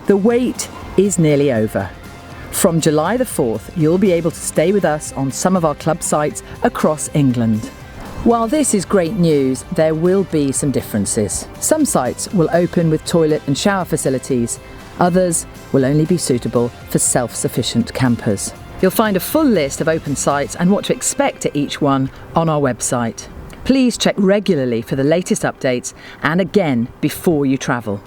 The wait is nearly over. From July the 4th, you'll be able to stay with us on some of our club sites across England. While this is great news, there will be some differences. Some sites will open with toilet and shower facilities. Others will only be suitable for self-sufficient campers. You'll find a full list of open sites and what to expect at each one on our website. Please check regularly for the latest updates and again before you travel.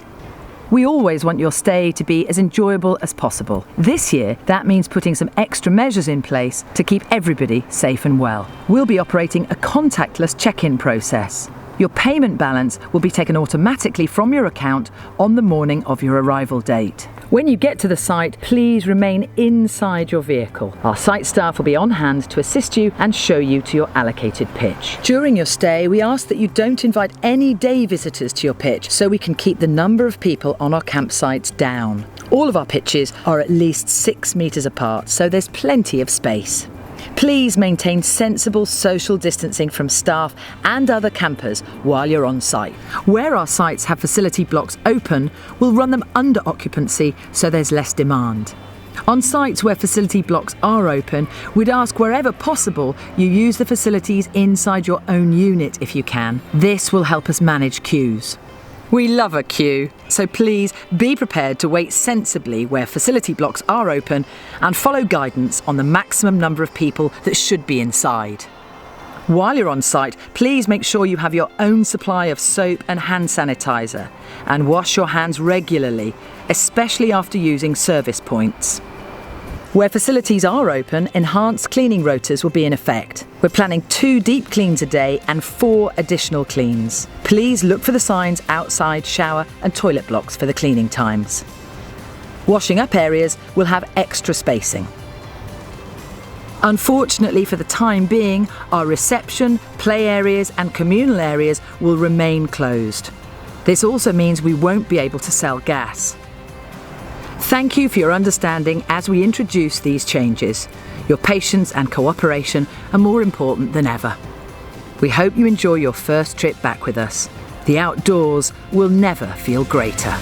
We always want your stay to be as enjoyable as possible. This year, that means putting some extra measures in place to keep everybody safe and well. We'll be operating a contactless check-in process. Your payment balance will be taken automatically from your account on the morning of your arrival date. When you get to the site, please remain inside your vehicle. Our site staff will be on hand to assist you and show you to your allocated pitch. During your stay, we ask that you don't invite any day visitors to your pitch so we can keep the number of people on our campsites down. All of our pitches are at least 6 metres apart, so there's plenty of space. Please maintain sensible social distancing from staff and other campers while you're on site. Where our sites have facility blocks open, we'll run them under occupancy so there's less demand. On sites where facility blocks are open, we'd ask wherever possible you use the facilities inside your own unit if you can. This will help us manage queues. We love a queue, so please be prepared to wait sensibly where facility blocks are open and follow guidance on the maximum number of people that should be inside. While you're on site, please make sure you have your own supply of soap and hand sanitizer and wash your hands regularly, especially after using service points. Where facilities are open, enhanced cleaning rotas will be in effect. We're planning 2 deep cleans a day and 4 additional cleans. Please look for the signs outside shower and toilet blocks for the cleaning times. Washing up areas will have extra spacing. Unfortunately, for the time being, our reception, play areas and communal areas will remain closed. This also means we won't be able to sell gas. Thank you for your understanding as we introduce these changes. Your patience and cooperation are more important than ever. We hope you enjoy your first trip back with us. The outdoors will never feel greater.